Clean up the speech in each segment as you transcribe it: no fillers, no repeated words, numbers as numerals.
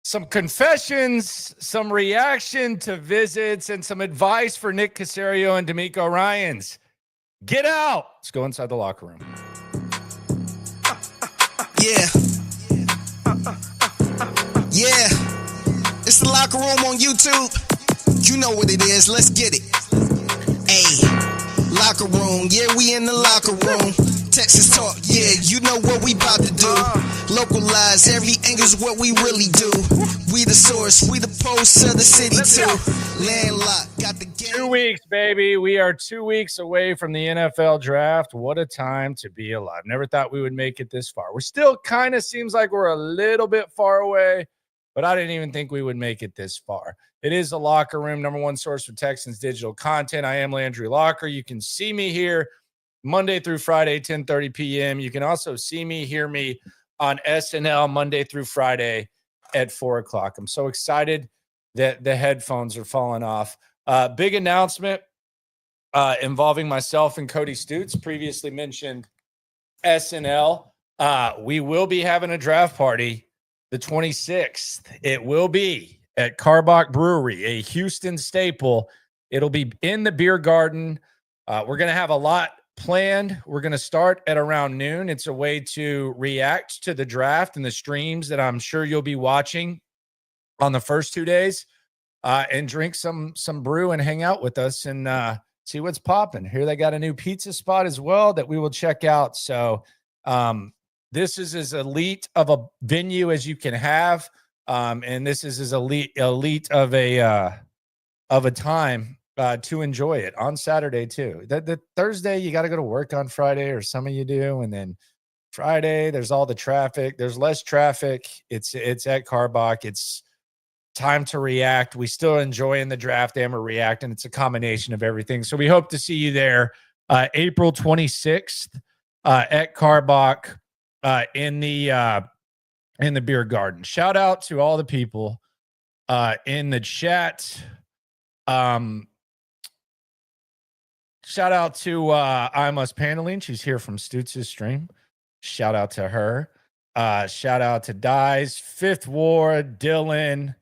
Some confessions, some reaction to visits, and some advice for Nick Caserio and D'Amico Ryans. Get out. Let's go inside the locker room. Yeah. Yeah. It's the locker room on YouTube. You know what it is. Let's get it. Hey. Locker room. Yeah, we in the locker room. Texas talk. Yeah, you know what we about to do. Localize every angle's what we really do. We the source. We the pulse of the city too. Landlocked. Got the game. 2 weeks, baby. We are 2 weeks away from the NFL draft. What a time to be alive. Never thought we would make it this far. We're still kind of seems like we're a little bit far away, but I didn't even think we would make it this far. It is the locker room, number one source for Texans digital content. I am Landry Locker. You can see me here Monday through Friday, 10:30 p.m. You can also see me, hear me on S&L Monday through Friday at 4 o'clock. I'm so excited that the headphones are falling off. Big announcement involving myself and Cody Stutes, previously mentioned S&L. We will be having a draft party the 26th. It will be at Carbach Brewery, a Houston staple. It'll be in the beer garden. We're going to have a lot planned. We're going to start at around noon. It's a way to react to the draft and the streams that I'm sure you'll be watching on the first 2 days, and drink some brew and hang out with us and see what's popping. Here they got a new pizza spot as well that we will check out. So this is as elite of a venue as you can have, and this is as elite of a time to enjoy it on Saturday too. The Thursday, you got to go to work on Friday, or some of you do. And then Friday, there's all the traffic. There's less traffic. It's at Carbach. It's time to react. We still enjoying the draft and we're reacting. It's a combination of everything. So we hope to see you there April 26th at Carbach in the beer garden. Shout out to all the people in the chat. Shout out to I Must Paneling. She's here from Stutes' stream. Shout out to her. Shout out to Dies, Fifth Ward, Dylan,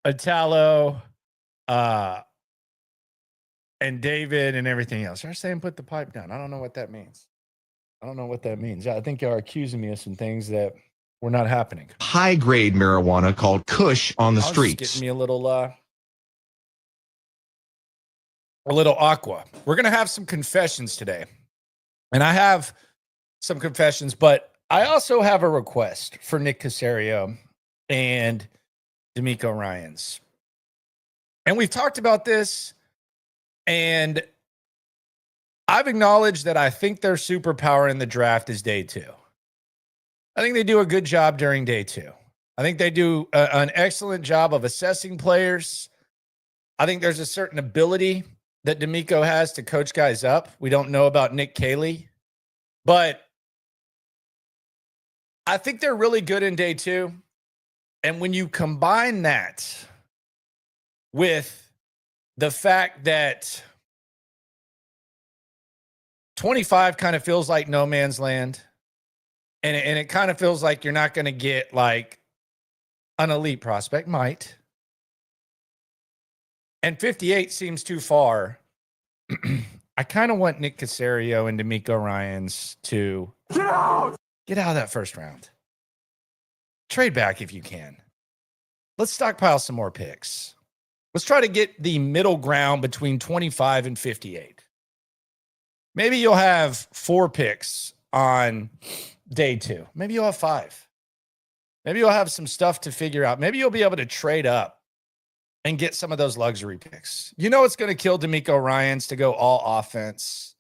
Italo, and David, and everything else. They're saying put the pipe down. I don't know what that means. I think y'all are accusing me of some things that were not happening. High-grade marijuana called Kush on the streets. Just getting me a little aqua. We're going to have some confessions today. And I have some confessions, but I also have a request for Nick Caserio and D'Amico Ryans. And we've talked about this, and I've acknowledged that I think their superpower in the draft is day two. I think they do a good job during day two. I think they do an excellent job of assessing players. I think there's a certain ability that D'Amico has to coach guys up. We don't know about Nick Caley, but I think they're really good in day two. And when you combine that with the fact that 25 kind of feels like no man's land, and it kind of feels like you're not going to get like an elite prospect, might. And 58 seems too far. I kind of want Nick Caserio and D'Amico Ryans to get out of that first round. Trade back if you can. Let's stockpile some more picks. Let's try to get the middle ground between 25 and 58. Maybe you'll have 4 picks on day 2. Maybe you'll have 5. Maybe you'll have some stuff to figure out. Maybe you'll be able to trade up and get some of those luxury picks. You know it's going to kill D'Amico Ryans to go all offense.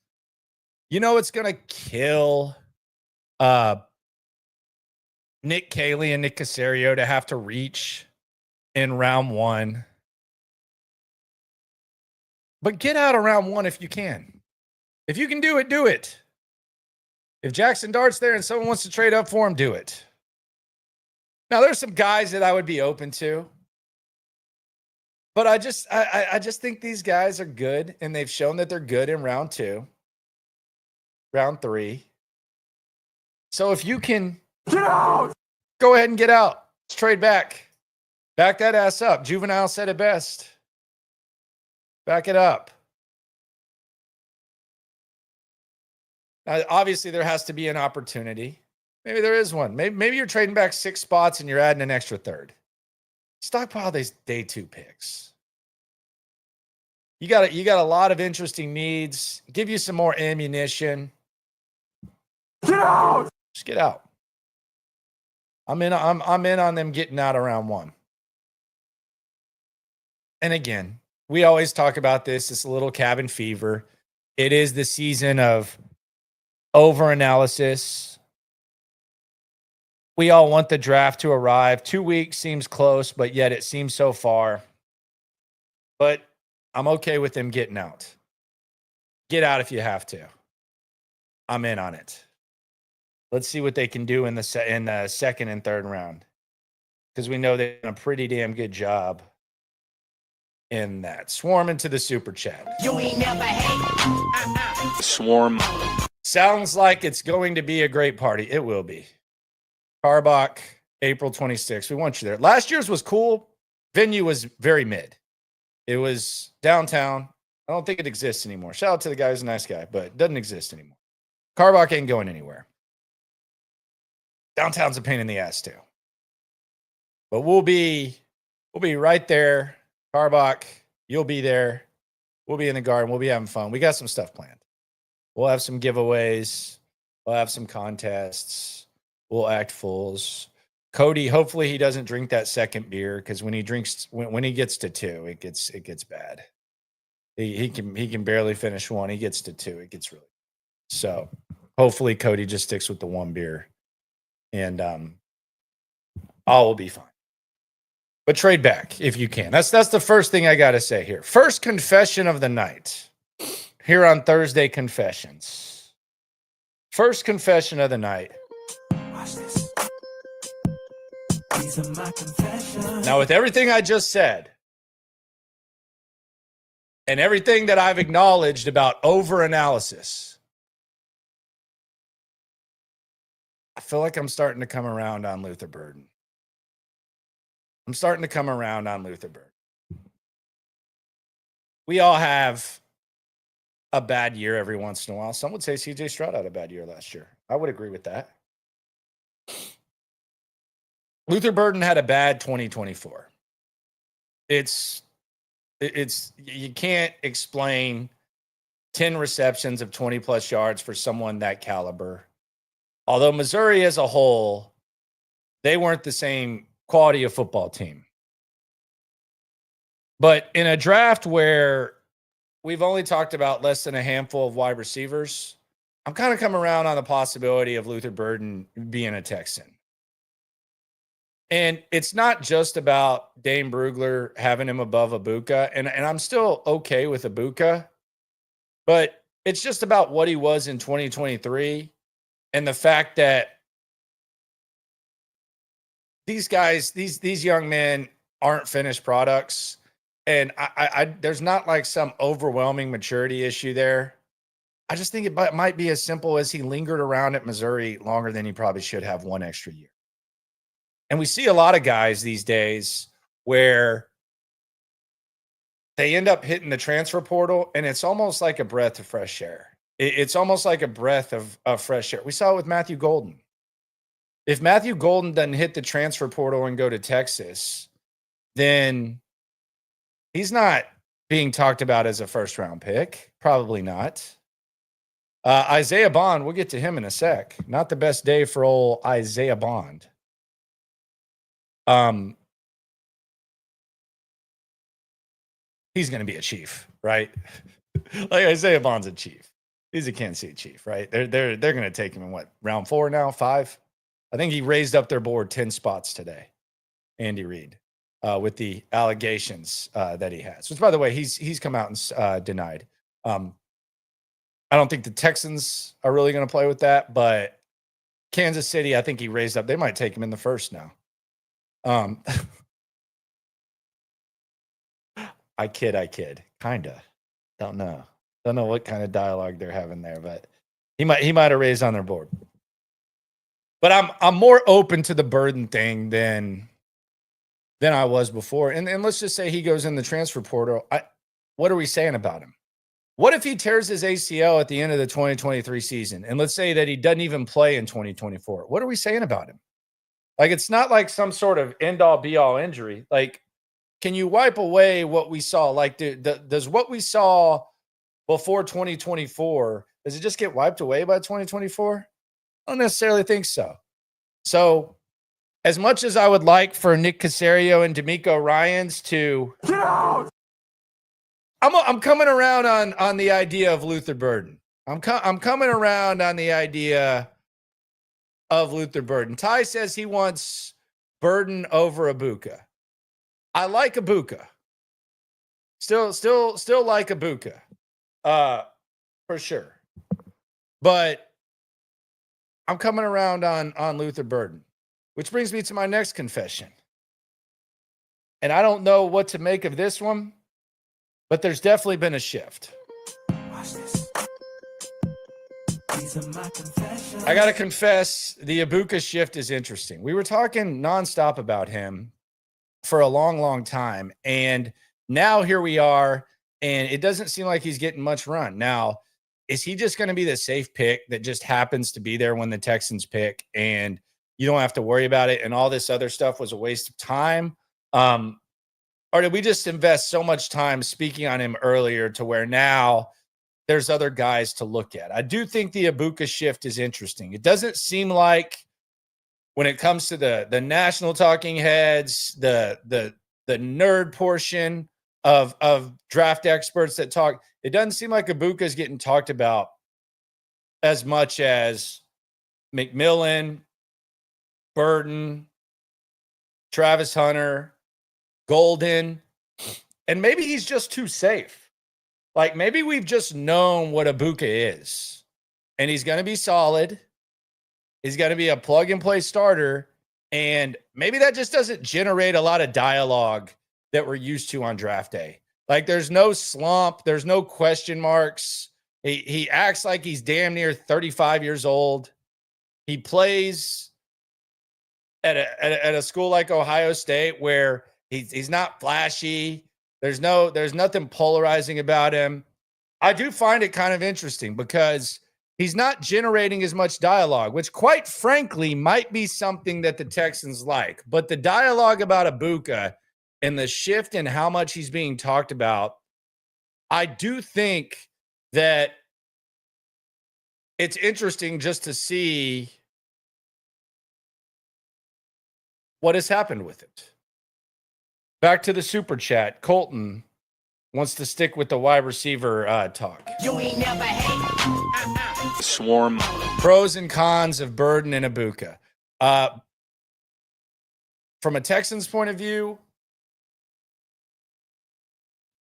You know it's going to kill Nick Caley and Nick Caserio to have to reach in round 1. But get out of round 1 if you can. If you can do it, do it. If Jackson Dart's there and someone wants to trade up for him, do it. Now, there's some guys that I would be open to. But I just think these guys are good, and they've shown that they're good in round 2, round 3. So if you can get out, go ahead and get out. Let's trade back. Back that ass up. Juvenile said it best. Back it up. Obviously, there has to be an opportunity. Maybe there is one. Maybe you're trading back 6 spots and you're adding an extra third. Stockpile these day 2 picks. You got a lot of interesting needs. Give you some more ammunition. Get out. Just get out. I'm in on them getting out around 1. And again, we always talk about this. It's a little cabin fever. It is the season of overanalysis. We all want the draft to arrive. 2 weeks seems close, but yet it seems so far. But I'm okay with them getting out. Get out if you have to. I'm in on it. Let's see what they can do in the second and third round, because we know they've done a pretty damn good job in that. Swarm into the super chat. You ain't never hate. Swarm. Sounds like it's going to be a great party. It will be. Carbach, April 26th. We want you there. Last year's was cool. Venue was very mid. It was downtown. I don't think it exists anymore. Shout out to the guy who's a nice guy, but it doesn't exist anymore. Carbach ain't going anywhere. Downtown's a pain in the ass too. But we'll be right there. Carbach, you'll be there. We'll be in the garden. We'll be having fun. We got some stuff planned. We'll have some giveaways. We'll have some contests. We'll act fools. Cody, hopefully he doesn't drink that second beer, because when he drinks, when he gets to 2, it gets bad. He can barely finish 1. He gets to 2, it gets really. So hopefully Cody just sticks with the 1 beer, and all will be fine. But trade back if you can. That's the first thing I got to say here. First confession of the night here on Thursday Confessions. First confession of the night. Watch this. These are my confessions. Now, with everything I just said and everything that I've acknowledged about overanalysis, I feel like I'm starting to come around on Luther Burden. I'm starting to come around on Luther Burden. We all have a bad year every once in a while. Some would say CJ Stroud had a bad year last year. I would agree with that. Luther Burden had a bad 2024. It's you can't explain 10 receptions of 20 plus yards for someone that caliber. Although Missouri as a whole, they weren't the same quality of football team. But in a draft where we've only talked about less than a handful of wide receivers, I'm kind of coming around on the possibility of Luther Burden being a Texan. And it's not just about Dane Brugler having him above Egbuka, and I'm still okay with Egbuka, but it's just about what he was in 2023 and the fact that these guys, these young men aren't finished products. And I there's not like some overwhelming maturity issue there. I just think it might be as simple as he lingered around at Missouri longer than he probably should have 1 extra year. And we see a lot of guys these days where they end up hitting the transfer portal, and it's almost like a breath of fresh air. It's almost like a breath of fresh air. We saw it with Matthew Golden. If Matthew Golden doesn't hit the transfer portal and go to Texas, then he's not being talked about as a first-round pick. Probably not. Isaiah Bond, we'll get to him in a sec. Not the best day for old Isaiah Bond. He's going to be a Chief, right? Like Isaiah Bond's a Chief. He's a Kansas City Chief, right? They're going to take him in what, round 4 now, 5? I think he raised up their board 10 spots today. Andy Reid, with the allegations that he has. Which, by the way, he's come out and denied. I don't think the Texans are really going to play with that, but Kansas City, I think he raised up. They might take him in the first now. I kid. Kinda. Don't know what kind of dialogue they're having there, but he might have raised on their board. But I'm more open to the Burden thing than than I was before. And let's just say he goes in the transfer portal. What are we saying about him? What if he tears his ACL at the end of the 2023 season? And let's say that he doesn't even play in 2024. What are we saying about him? Like, it's not like some sort of end-all, be-all injury. Like, can you wipe away what we saw? Like, does what we saw before 2024, does it just get wiped away by 2024? I don't necessarily think so. So, as much as I would like for Nick Caserio and D'Amico Ryans to get out, I'm coming around on the idea of Luther Burden. I'm coming around on the idea of Luther Burden. Ty says he wants Burden over Egbuka. I like Egbuka. Still like Egbuka. For sure. But I'm coming around on Luther Burden, which brings me to my next confession. And I don't know what to make of this one, but there's definitely been a shift. Watch this. These are my confessions. I got to confess, the Egbuka shift is interesting. We were talking nonstop about him for a long, long time. And now here we are, and it doesn't seem like he's getting much run. Now, is he just going to be the safe pick that just happens to be there when the Texans pick and you don't have to worry about it and all this other stuff was a waste of time? Or did we just invest so much time speaking on him earlier to where now there's other guys to look at? I do think the Egbuka shift is interesting. It doesn't seem like when it comes to the national talking heads, the nerd portion of draft experts that talk, it doesn't seem like Egbuka is getting talked about as much as McMillan, Burden, Travis Hunter, Golden, and maybe he's just too safe. Like, maybe we've just known what Egbuka is, and he's going to be solid. He's going to be a plug-and-play starter, and maybe that just doesn't generate a lot of dialogue that we're used to on draft day. Like, there's no slump. There's no question marks. He acts like he's damn near 35 years old. He plays at a school like Ohio State where he's not flashy. There's nothing polarizing about him. I do find it kind of interesting because he's not generating as much dialogue, which quite frankly might be something that the Texans like. But the dialogue about Egbuka and the shift in how much he's being talked about, I do think that it's interesting just to see what has happened with it. Back to the super chat. Colton wants to stick with the wide receiver talk. You ain't never hate. Swarm. Pros and cons of Burden and Egbuka. From a Texans point of view,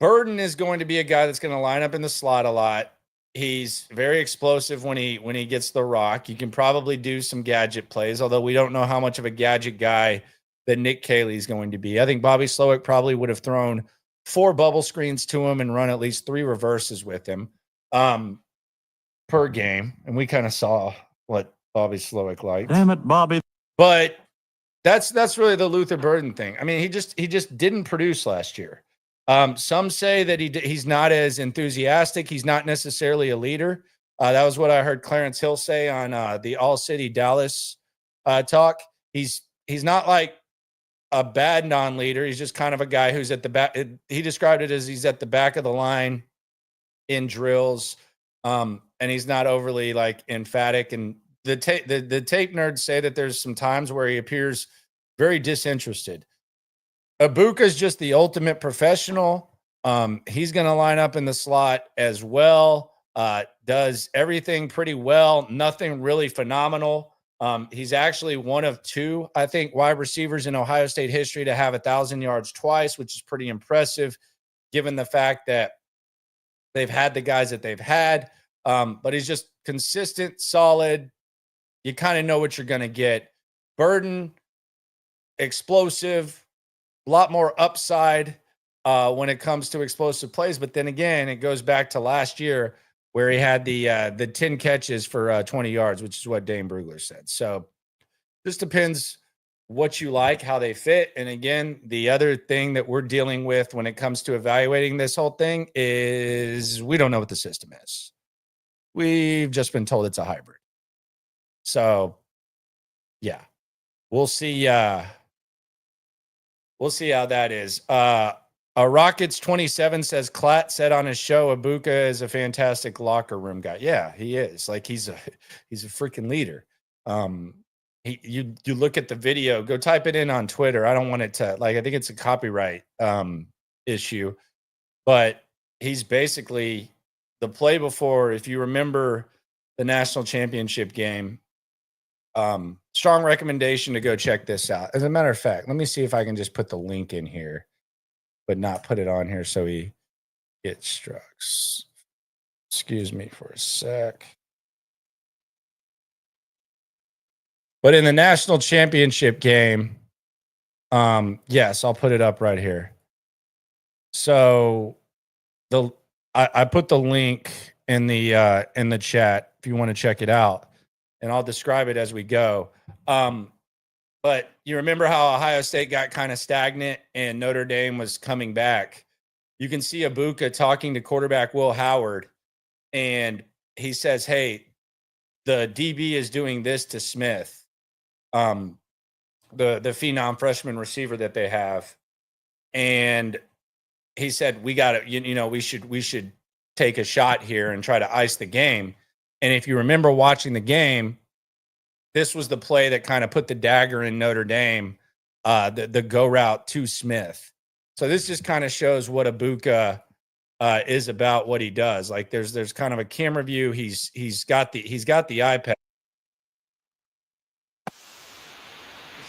Burden is going to be a guy that's going to line up in the slot a lot. He's very explosive when he gets the rock. You can probably do some gadget plays, although we don't know how much of a gadget guy that Nick Caley is going to be. I think Bobby Slowick probably would have thrown 4 bubble screens to him and run at least 3 reverses with him per game. And we kind of saw what Bobby Slowick liked. Damn it, Bobby. But that's really the Luther Burden thing. I mean, he just didn't produce last year. Some say that he's not as enthusiastic. He's not necessarily a leader. That was what I heard Clarence Hill say on the All City Dallas talk. He's not like a bad non-leader. He's just kind of a guy who's at the back. He described it as he's at the back of the line in drills, and he's not overly like emphatic. And the tape nerds say that there's some times where he appears very disinterested. Egbuka is just the ultimate professional. He's going to line up in the slot as well. Does everything pretty well. Nothing really phenomenal. He's actually one of 2, I think, wide receivers in Ohio State history to have 1,000 yards twice, which is pretty impressive given the fact that they've had the guys that they've had. But he's just consistent, solid. You kind of know what you're going to get. Burden, explosive, a lot more upside when it comes to explosive plays. But then again, it goes back to last year where he had the 10 catches for 20 yards, which is what Dane Brugler said. So just depends what you like, how they fit. And again, the other thing that we're dealing with when it comes to evaluating this whole thing is we don't know what the system is. We've just been told it's a hybrid. So, yeah, we'll see. We'll see how that is. Rockets 27 says Klatt said on his show, Egbuka is a fantastic locker room guy. Yeah, he is. Like he's a freaking leader. You look at the video, go type it in on Twitter. I don't want it to I think it's a copyright issue, but he's basically the play before. If you remember the national championship game, strong recommendation to go check this out. As a matter of fact, let me see if I can just put the link in here, but not put it on here so he gets struck. Excuse me for a sec. But in the national championship game, yes, I'll put it up right here. So I put the link in the chat if you want to check it out, and I'll describe it as we go. But you remember how Ohio State got kind of stagnant and Notre Dame was coming back. You can see Egbuka talking to quarterback Will Howard, and he says, "Hey, the DB is doing this to Smith." The phenom freshman receiver that they have. And he said, we got to, we should take a shot here and try to ice the game. And if you remember watching the game, this was the play that kind of put the dagger in Notre Dame, the go route to Smith. So this just kind of shows what Egbuka is about, what he does. Like there's kind of a camera view. He's got the iPad.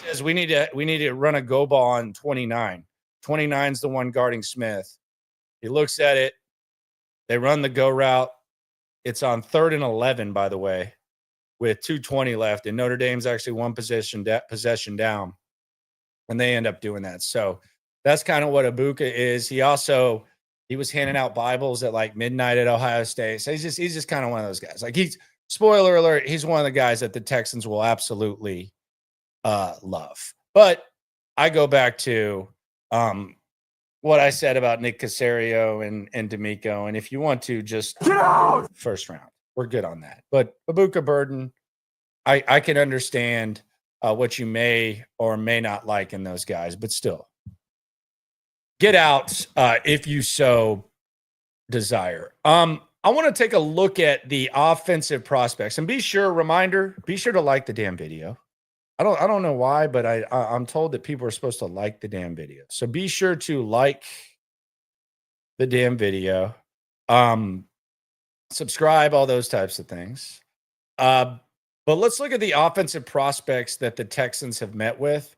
Says we need to run a go ball on 29. 29's the one guarding Smith. He looks at it. They run the go route. It's on 3rd and 11, by the way, with 2:20 left, and Notre Dame's actually one possession down, and they end up doing that. So that's kind of what Egbuka is. He was handing out Bibles at like midnight at Ohio State. So he's just kind of one of those guys. Like spoiler alert, he's one of the guys that the Texans will absolutely love. But I go back to what I said about Nick Caserio and D'Amico, and if you want to just get out first round, we're good on that. But Egbuka Burden, I can understand what you may or may not like in those guys, but still get out if you so desire. I want to take a look at the offensive prospects, and be sure to like the damn video. I don't know why, but I'm told that people are supposed to like the damn video. So be sure to like the damn video, subscribe, all those types of things. But let's look at the offensive prospects that the Texans have met with,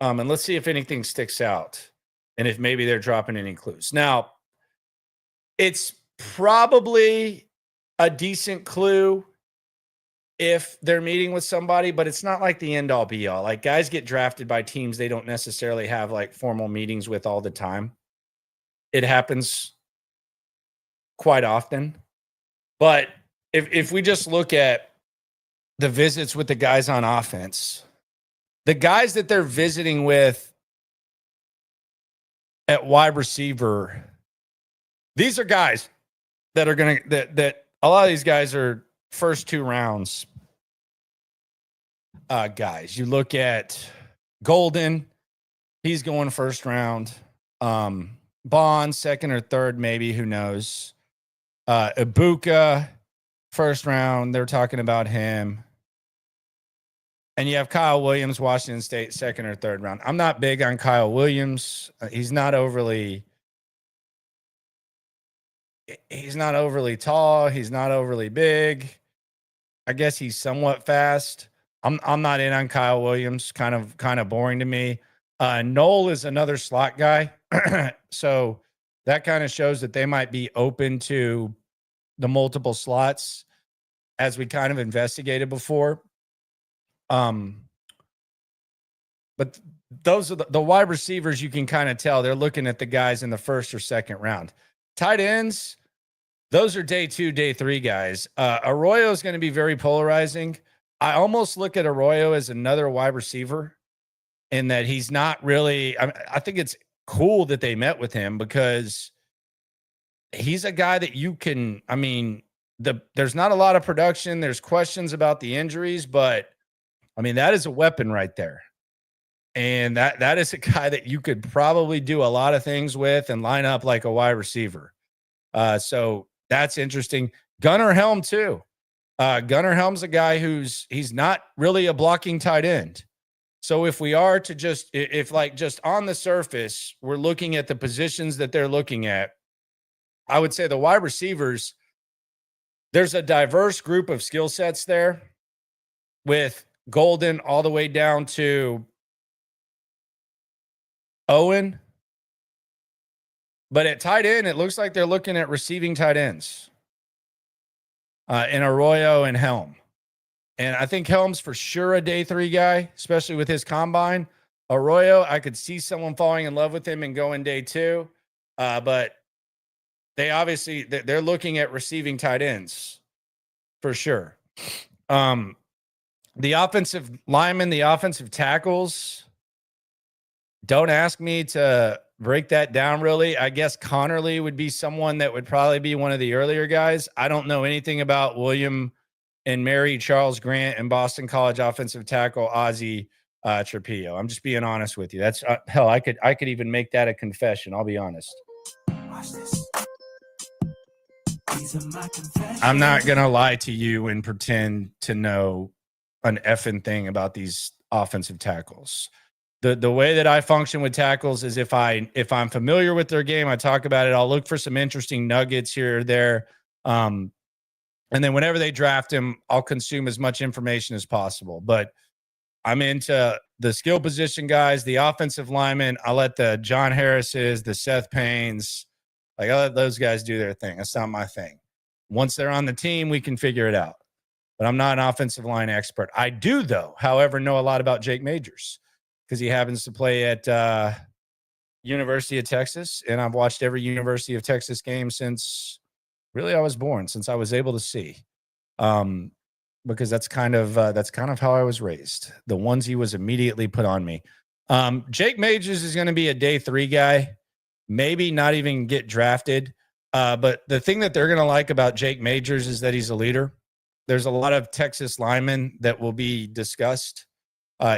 and let's see if anything sticks out and if maybe they're dropping any clues. Now, it's probably a decent clue if they're meeting with somebody, but it's not like the end all be all. Like guys get drafted by teams they don't necessarily have like formal meetings with all the time. It happens quite often. But if we just look at the visits with the guys on offense, the guys that they're visiting with at wide receiver, these are guys that are going to, that a lot of these guys are first 2 rounds guys. You look at Golden, he's going first round. Bond, second or third, maybe, who knows. Egbuka, first round, they're talking about him. And you have Kyle Williams, Washington State, second or third round. I'm not big on Kyle Williams. He's not overly tall. He's not overly big. I guess he's somewhat fast. I'm not in on Kyle Williams. Kind of boring to me. Noel is another slot guy. So that kind of shows that they might be open to the multiple slots as we kind of investigated before. But those are the wide receivers. You can kind of tell they're looking at the guys in the first or second round. Tight ends, those are day 2, day 3 guys. Arroyo is going to be very polarizing. I almost look at Arroyo as another wide receiver. in that he's not really. I think it's cool that they met with him because he's a guy that you can. I mean, there's not a lot of production. There's questions about the injuries, but I mean, that is a weapon right there. And that is a guy that you could probably do a lot of things with and line up like a wide receiver. So that's interesting. Gunnar Helm too. Gunnar Helm's a guy he's not really a blocking tight end. So if we are to just on the surface, we're looking at the positions that they're looking at, I would say the wide receivers, there's a diverse group of skill sets there with Golden all the way down to Owen. But at tight end, it looks like they're looking at receiving tight ends in Arroyo and Helm. And I think Helm's for sure a day 3 guy, especially with his combine. Arroyo, I could see someone falling in love with him and going day 2. But they're looking at receiving tight ends for sure. The offensive linemen, the offensive tackles, don't ask me to break that down really. I guess Connerly would be someone that would probably be one of the earlier guys. I don't know anything about William and Mary, Charles Grant, and Boston College offensive tackle Ozzie Trapillo. I'm just being honest with you. That's hell. I could even make that a confession. I'll be honest. Watch this. I'm not gonna lie to you and pretend to know an effing thing about these offensive tackles. The way that I function with tackles is if I'm familiar with their game, I talk about it. I'll look for some interesting nuggets here or there. And then whenever they draft him, I'll consume as much information as possible. But I'm into the skill position guys, the offensive linemen. I'll let the John Harrises, the Seth Paynes, I'll let those guys do their thing. That's not my thing. Once they're on the team, we can figure it out. But I'm not an offensive line expert. I do, though, however, know a lot about Jake Majors because he happens to play at University of Texas, and I've watched every University of Texas game since really I was born, since I was able to see, because that's kind of how I was raised. The onesie was immediately put on me. Jake Majors is going to be a day 3 guy, maybe not even get drafted. But the thing that they're going to like about Jake Majors is that he's a leader. There's a lot of Texas linemen that will be discussed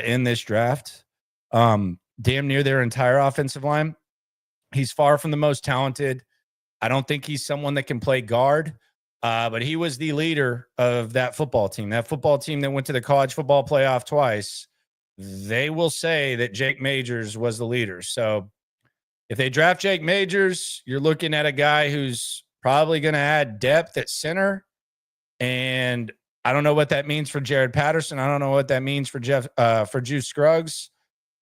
in this draft. Damn near their entire offensive line. He's far from the most talented. I don't think he's someone that can play guard, but he was the leader of that football team. That football team that went to the college football playoff twice, they will say that Jake Majors was the leader. So if they draft Jake Majors, you're looking at a guy who's probably going to add depth at center. And I don't know what that means for Jared Patterson. I don't know what that means for Juice Scruggs.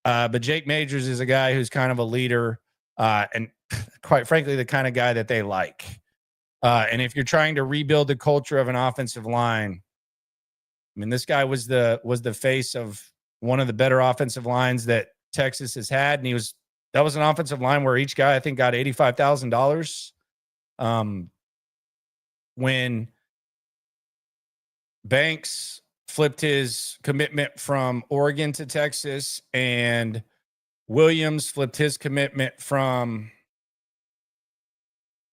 But Jake Majors is a guy who's kind of a leader and quite frankly, the kind of guy that they like. And if you're trying to rebuild the culture of an offensive line, I mean, this guy was the face of one of the better offensive lines that Texas has had. And that was an offensive line where each guy, I think, got $85,000. When Banks flipped his commitment from Oregon to Texas and Williams flipped his commitment from,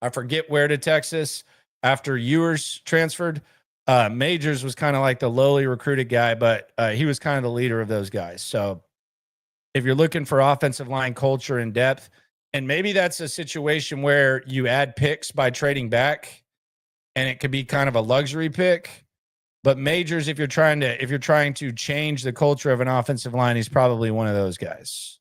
I forget where, to Texas after Ewers transferred. Majors was kind of like the lowly recruited guy, but he was kind of the leader of those guys. So if you're looking for offensive line culture and depth, and maybe that's a situation where you add picks by trading back and it could be kind of a luxury pick. But Majors, if you're trying to change the culture of an offensive line, he's probably one of those guys.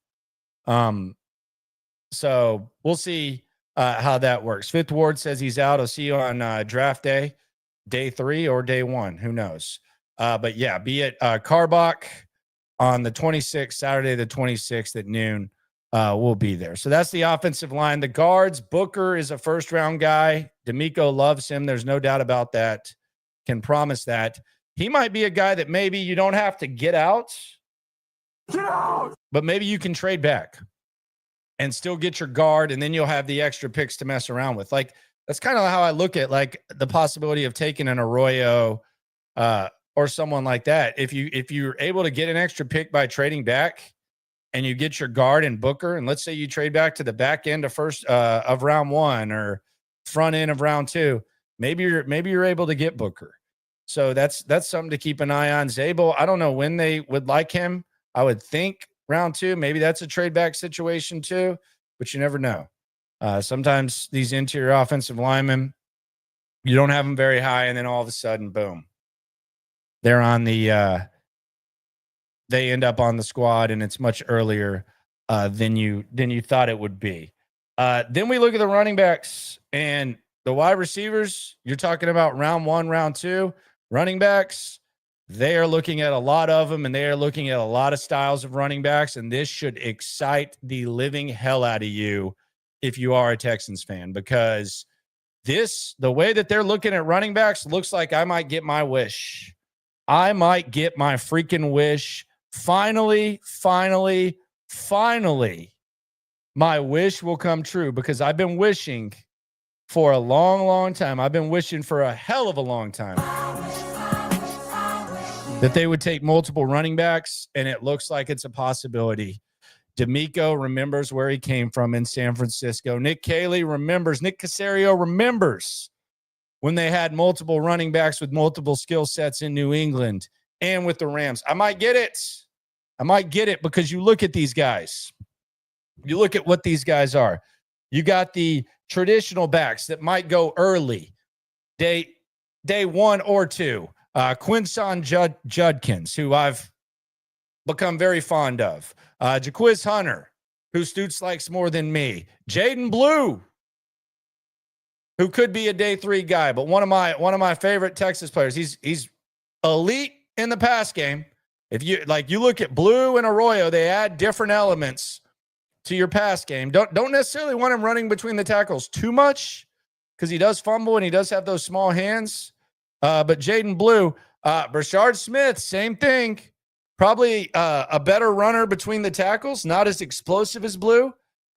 So we'll see how that works. Fifth Ward says he's out. I'll see you on draft day 3 or day 1. Who knows? But yeah, be at Carbach on the 26th, Saturday the 26th at noon. We'll be there. So that's the offensive line. The guards, Booker is a first-round guy. D'Amico loves him. There's no doubt about that. Can promise that. He might be a guy that maybe you don't have to get out, but maybe you can trade back and still get your guard, and then you'll have the extra picks to mess around with. Like, that's kind of how I look at like the possibility of taking an Arroyo or someone like that. If you're able to get an extra pick by trading back and you get your guard and Booker, and let's say you trade back to the back end of round 1 or front end of round 2, maybe you're able to get Booker. So that's something to keep an eye on. Zabel, I don't know when they would like him. I would think round 2, maybe that's a trade back situation too, but you never know. Sometimes these interior offensive linemen, you don't have them very high, and then all of a sudden, boom, they're on the they end up on the squad, and it's much earlier than you thought it would be. Then we look at the running backs and the wide receivers. You're talking about round 1, round 2 running backs. They are looking at a lot of them, and they are looking at a lot of styles of running backs, and this should excite the living hell out of you if you are a Texans fan, because the way that they're looking at running backs looks like I might get my wish. I might get my freaking wish. Finally, my wish will come true, because I've been wishing for a long, long time. I've been wishing for a hell of a long time that they would take multiple running backs, and it looks like it's a possibility. D'Amico remembers where he came from in San Francisco. Nick Caley remembers. Nick Caserio remembers when they had multiple running backs with multiple skill sets in New England and with the Rams. I might get it because you look at these guys. You look at what these guys are. You got the traditional backs that might go early, day 1 or 2. Quinson Judkins, who I've become very fond of. Jaquiz Hunter, who Stutz likes more than me. Jaden Blue, who could be a day 3 guy, but one of my favorite Texas players. He's elite in the pass game. If you look at Blue and Arroyo, they add different elements to your pass game. Don't necessarily want him running between the tackles too much, because he does fumble and he does have those small hands. But Jaden Blue, Brashard Smith, same thing. Probably a better runner between the tackles, not as explosive as Blue,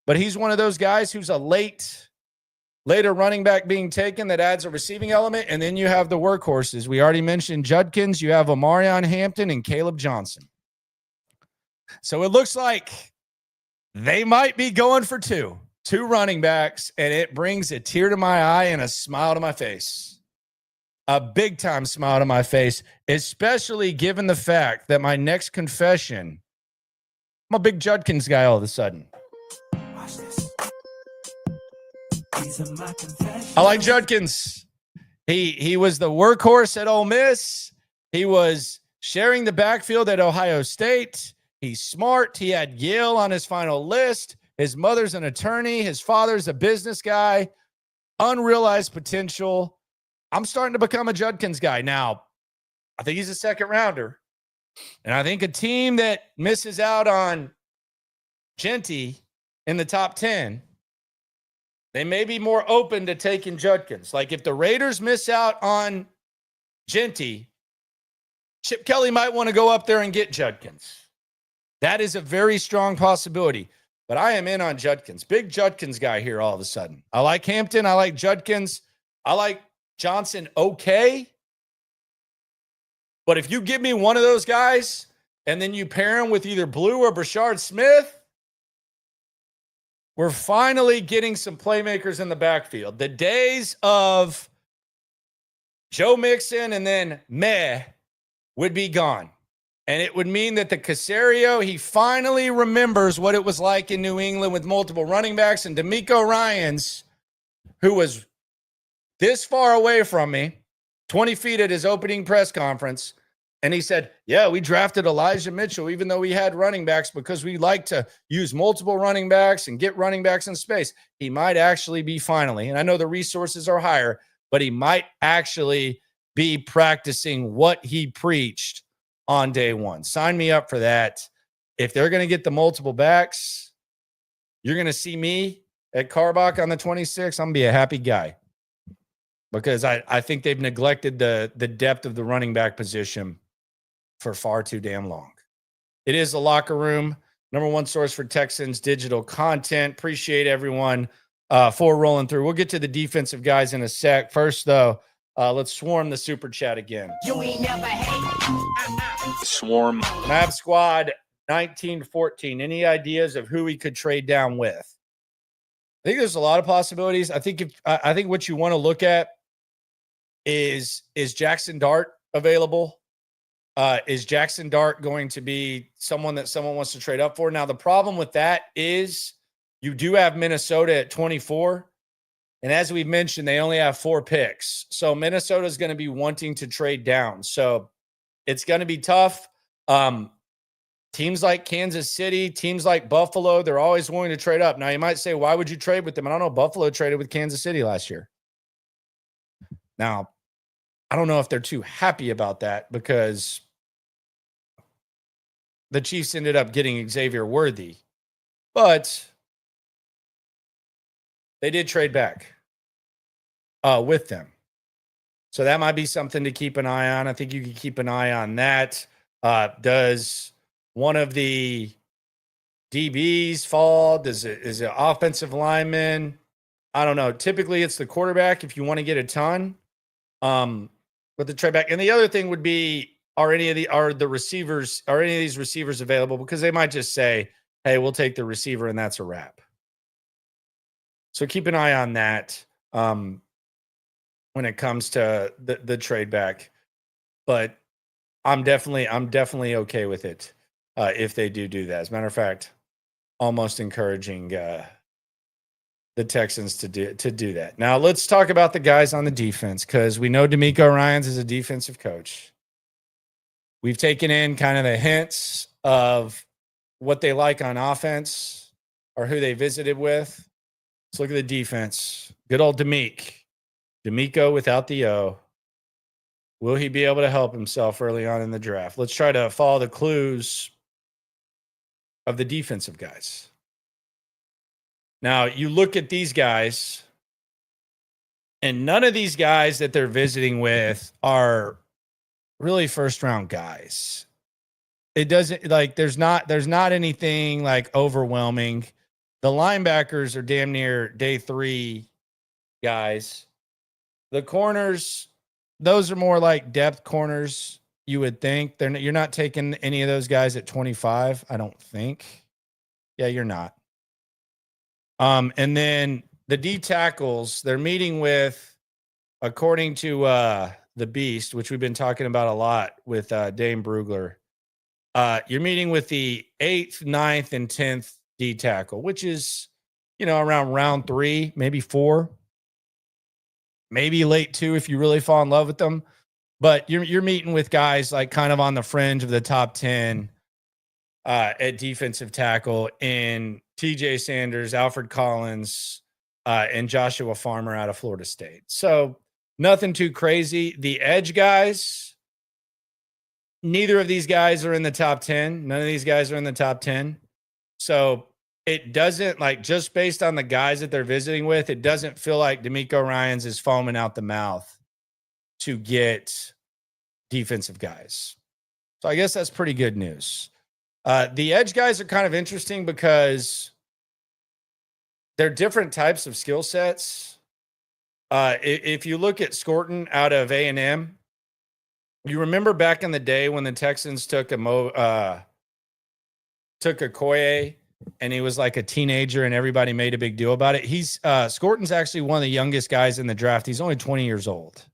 but he's one of those guys who's a later running back being taken that adds a receiving element. And then you have the workhorses. We already mentioned Judkins. You have Omarion Hampton and Caleb Johnson. So it looks like they might be going for two running backs, and it brings a tear to my eye and a smile to my face. A big time smile to my face, especially given the fact that my next confession, I'm a big Judkins guy all of a sudden. Watch this. These are my confessions. I like Judkins. He was the workhorse at Ole Miss. He was sharing the backfield at Ohio State. He's smart. He had Yale on his final list. His mother's an attorney. His father's a business guy. Unrealized potential. I'm starting to become a Judkins guy. Now, I think he's a second rounder. And I think a team that misses out on Genty in the top 10, they may be more open to taking Judkins. Like if the Raiders miss out on Genty, Chip Kelly might want to go up there and get Judkins. That is a very strong possibility. But I am in on Judkins. Big Judkins guy here all of a sudden. I like Hampton. I like Judkins. I like Johnson, okay. But if you give me one of those guys and then you pair him with either Blue or Brashard Smith, we're finally getting some playmakers in the backfield. The days of Joe Mixon and then meh would be gone. And it would mean that the Caserio, he finally remembers what it was like in New England with multiple running backs, and D'Amico Ryans, who was this far away from me, 20 feet at his opening press conference. And he said, yeah, we drafted Elijah Mitchell, even though we had running backs, because we like to use multiple running backs and get running backs in space. He might actually be finally, and I know the resources are higher, but he might actually be practicing what he preached on day 1. Sign me up for that. If they're going to get the multiple backs, you're going to see me at Carbach on the 26th. I'm going to be a happy guy. Because I think they've neglected the depth of the running back position for far too damn long. It is the Locker Room, #1 source for Texans digital content. Appreciate everyone for rolling through. We'll get to the defensive guys in a sec. First, though, let's swarm the super chat again. You ain't never hate. Swarm. Mab Squad 19-14. Any ideas of who he could trade down with? I think there's a lot of possibilities. I think what you want to look at is Jackson Dart available? Is Jackson Dart going to be someone that someone wants to trade up for? Now, the problem with that is you do have Minnesota at 24. And as we've mentioned, they only have 4 picks. So Minnesota is going to be wanting to trade down. So it's going to be tough. Teams like Kansas City, teams like Buffalo, they're always willing to trade up. Now, you might say, why would you trade with them? I don't know. Buffalo traded with Kansas City last year. Now, I don't know if they're too happy about that because the Chiefs ended up getting Xavier Worthy. But they did trade back with them. So that might be something to keep an eye on. I think you can keep an eye on that. Does one of the DBs fall? Is it offensive lineman? I don't know. Typically, it's the quarterback if you want to get a ton. But the trade back. And the other thing would be, are any of these receivers available? Because they might just say, hey, we'll take the receiver and that's a wrap. So keep an eye on that when it comes to the trade back. But I'm definitely okay with it if they do that. As a matter of fact, almost encouraging the Texans to do that. Now let's talk about the guys on the defense because we know DeMeco Ryans is a defensive coach. We've taken in kind of the hints of what they like on offense or who they visited with. Let's look at the defense. Good old DeMeco without the O. Will he be able to help himself early on in the draft? Let's try to follow the clues of the defensive guys. Now, you look at these guys, and none of these guys that they're visiting with are really first-round guys. It doesn't there's not anything like overwhelming. The linebackers are damn near day 3 guys. The corners, those are more like depth corners, you would think. You're not taking any of those guys at 25, I don't think. Yeah, you're not. And then the D tackles, they're meeting with, according to the Beast, which we've been talking about a lot with Dame Brugler, you're meeting with the 8th, 9th, and 10th D tackle, which is, around round 3, maybe 4, maybe late 2 if you really fall in love with them. But you're meeting with guys like kind of on the fringe of the top 10 at defensive tackle in TJ Sanders, Alfred Collins, and Joshua Farmer out of Florida State. So nothing too crazy. The edge guys, neither of these guys are in the top 10. None of these guys are in the top 10. So it doesn't, just based on the guys that they're visiting with, it doesn't feel like DeMeco Ryans is foaming out the mouth to get defensive guys. So I guess that's pretty good news. The edge guys are kind of interesting because they're different types of skill sets. If you look at Scorton out of A&M, you remember back in the day when the Texans took Okoye and he was like a teenager and everybody made a big deal about it. Scorton's actually one of the youngest guys in the draft. He's only 20 years old.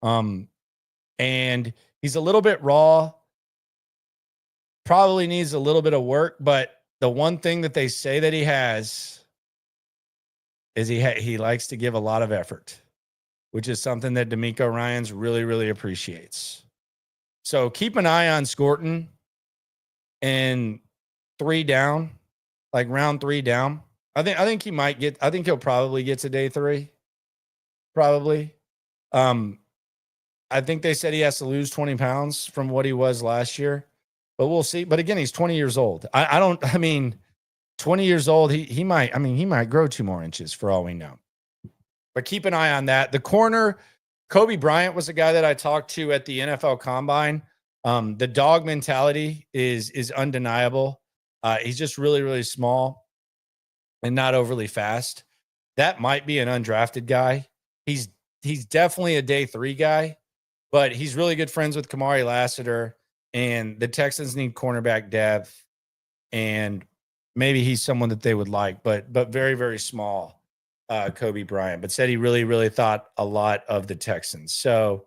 And he's a little bit raw. Probably needs a little bit of work, but the one thing that they say that he has is he likes to give a lot of effort, which is something that DeMeco Ryans really, really appreciates. So keep an eye on Scorton in 3 down, like round 3 down. I think he'll probably get to day 3. Probably. I think they said he has to lose 20 pounds from what he was last year. But we'll see. But again, he's 20 years old. 20 years old, he might grow 2 more inches for all we know. But keep an eye on that. The corner, Kobe Bryant was a guy that I talked to at the NFL Combine. The dog mentality is undeniable. He's just really, really small and not overly fast. That might be an undrafted guy. He's definitely a day 3 guy, but he's really good friends with Kamari Lassiter. And the Texans need cornerback depth. and maybe he's someone that they would like, but very, very small, Kobe Bryant, but said he really, really thought a lot of the Texans. So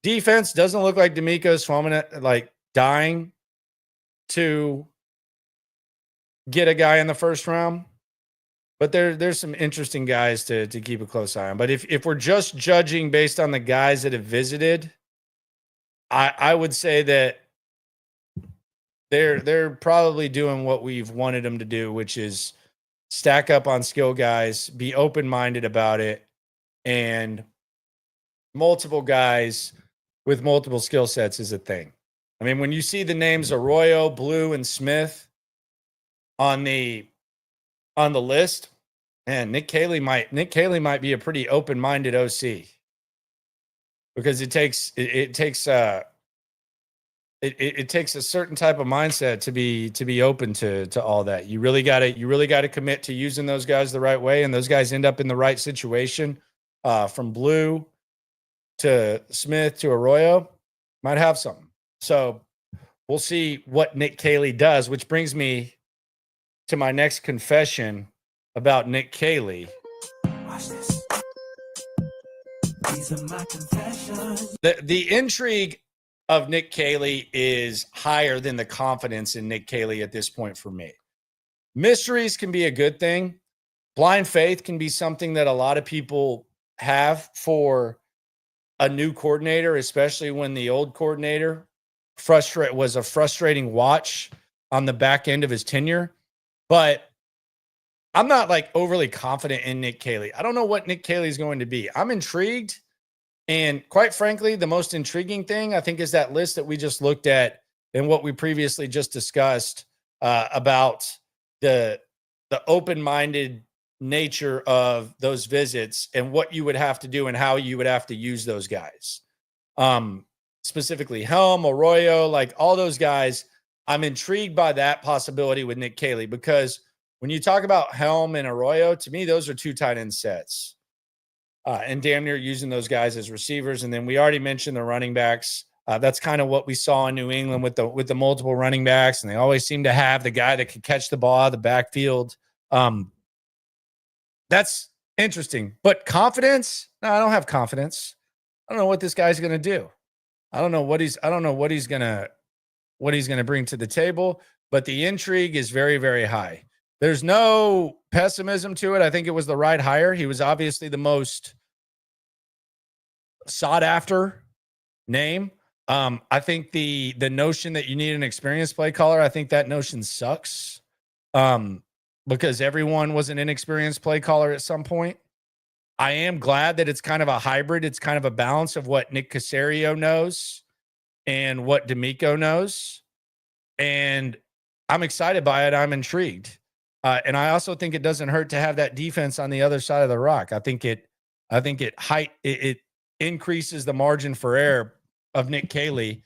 defense doesn't look like D'Amico's dying to get a guy in the first round, but there's some interesting guys to keep a close eye on. But if we're just judging based on the guys that have visited, I would say that they're probably doing what we've wanted them to do, which is stack up on skill guys, be open-minded about it, and multiple guys with multiple skill sets is a thing. I mean, when you see the names Arroyo, Blue, and Smith on the list, man, Nick Caley might be a pretty open-minded OC, because it takes a certain type of mindset to be open to all that. You really got to commit to using those guys the right way, and those guys end up in the right situation. From Blue to Smith to Arroyo, might have something. So we'll see what Nick Caley does, which brings me to my next confession about Nick Caley. Watch this. These are my confessions. The intrigue of Nick Caley is higher than the confidence in Nick Caley at this point for me. Mysteries can be a good thing. Blind faith can be something that a lot of people have for a new coordinator, especially when the old coordinator was a frustrating watch on the back end of his tenure. But I'm not overly confident in Nick Caley. I don't know what Nick Caley is going to be. I'm intrigued. And quite frankly, the most intriguing thing, I think, is that list that we just looked at and what we previously just discussed about the open-minded nature of those visits and what you would have to do and how you would have to use those guys. Specifically Helm, Arroyo, all those guys. I'm intrigued by that possibility with Nick Caley, because when you talk about Helm and Arroyo, to me, those are two tight end sets. And damn near using those guys as receivers. And then we already mentioned the running backs. That's kind of what we saw in New England with the multiple running backs. And they always seem to have the guy that could catch the ball out of the backfield. That's interesting. But confidence? No, I don't have confidence. I don't know what this guy's going to do. I don't know what he's going to bring to the table, but the intrigue is very, very high. There's no pessimism to it. I think it was the right hire. He was obviously the most sought after name. I think the notion that you need an experienced play caller, I think that notion sucks. Because everyone was an inexperienced play caller at some point. I am glad that it's kind of a hybrid. It's kind of a balance of what Nick Caserio knows and what D'Amico knows. And I'm excited by it. I'm intrigued. And I also think it doesn't hurt to have that defense on the other side of the rock. I think it increases the margin for error of Nick Caley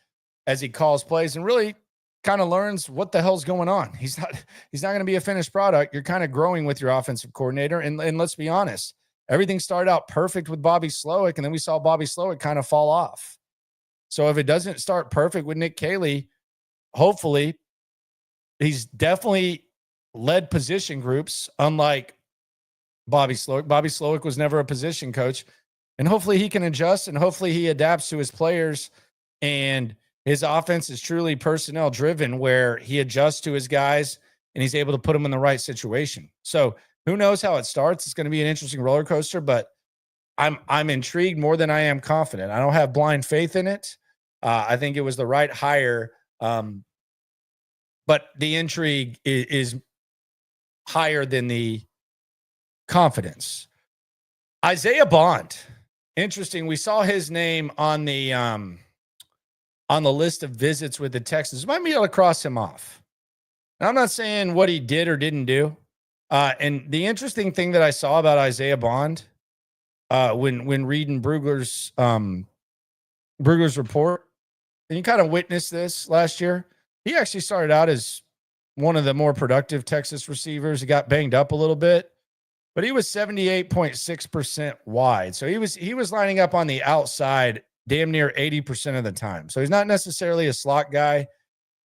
as he calls plays and really kind of learns what the hell's going on. He's not going to be a finished product. You're kind of growing with your offensive coordinator. And let's be honest, everything started out perfect with Bobby Slowick, and then we saw Bobby Slowick kind of fall off. So if it doesn't start perfect with Nick Caley, hopefully he's definitely led position groups, unlike Bobby Slowick. Bobby Slowick was never a position coach, and hopefully he can adjust, and hopefully he adapts to his players, and his offense is truly personnel driven, where he adjusts to his guys and he's able to put them in the right situation. So who knows how it starts? It's going to be an interesting roller coaster, but I'm intrigued more than I am confident. I don't have blind faith in it. I think it was the right hire. But the intrigue is higher than the confidence. Isaiah Bond. Interesting. We saw his name on the list of visits with the Texans. Might be able to cross him off. And I'm not saying what he did or didn't do. And the interesting thing that I saw about Isaiah Bond when reading Brugler's report, and you kind of witnessed this last year, he actually started out as one of the more productive Texas receivers. He got banged up a little bit, but he was 78.6% wide. So he was lining up on the outside damn near 80% of the time. So he's not necessarily a slot guy.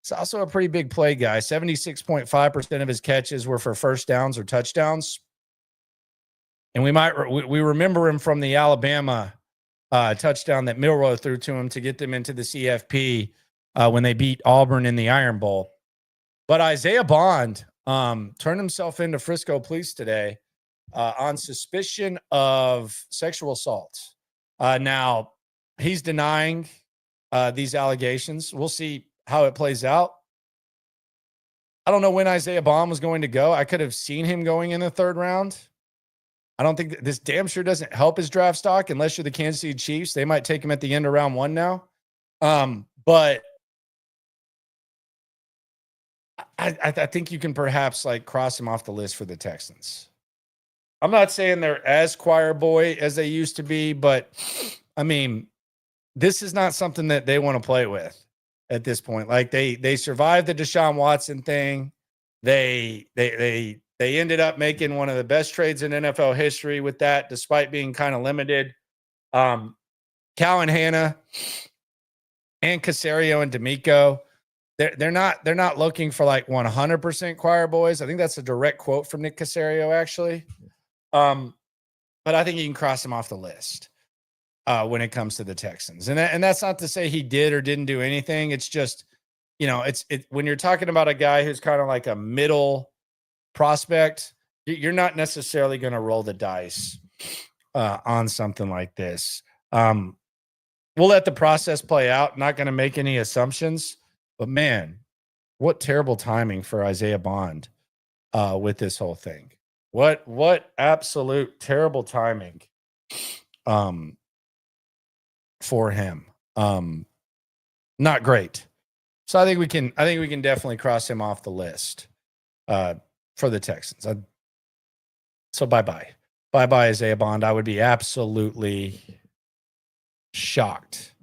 He's also a pretty big play guy. 76.5% of his catches were for first downs or touchdowns. And we remember him from the Alabama touchdown that Milroe threw to him to get them into the CFP when they beat Auburn in the Iron Bowl. But Isaiah Bond turned himself into Frisco police today on suspicion of sexual assault. Now, he's denying these allegations. We'll see how it plays out. I don't know when Isaiah Bond was going to go. I could have seen him going in the third round. I don't think this damn sure doesn't help his draft stock unless you're the Kansas City Chiefs. They might take him at the end of round 1 now. But I think you can perhaps like cross him off the list for the Texans. I'm not saying they're as choir boy as they used to be, but I mean, this is not something that they want to play with at this point. Like they survived the Deshaun Watson thing. They ended up making one of the best trades in NFL history with that, despite being kind of limited. Cal and Hannah and Caserio and D'Amico, they're not looking for like 100% choir boys. I think that's a direct quote from Nick Caserio, actually. But I think you can cross him off the list when it comes to the Texans. And that's not to say he did or didn't do anything. It's just, it's when you're talking about a guy who's kind of like a middle prospect, you're not necessarily going to roll the dice on something like this. We'll let the process play out. Not going to make any assumptions, but man, what terrible timing for Isaiah Bond with this whole thing. What absolute terrible timing for him. Not great. So I think we can definitely cross him off the list for the Texans. So bye-bye Isaiah Bond. I would be absolutely shocked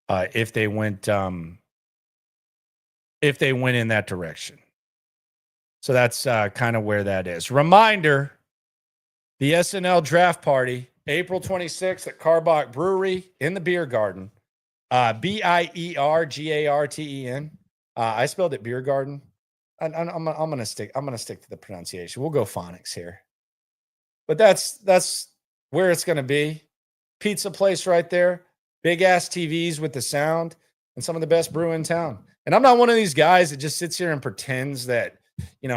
if they went in that direction. So that's kind of where that is. Reminder, the S&L draft party, April 26th at Carbach Brewery in the Beer Garden. Biergarten. I spelled it Beer Garden. I'm gonna stick to the pronunciation. We'll go phonics here. But that's where it's gonna be. Pizza place right there. Big ass TVs with the sound and some of the best brew in town. And I'm not one of these guys that just sits here and pretends that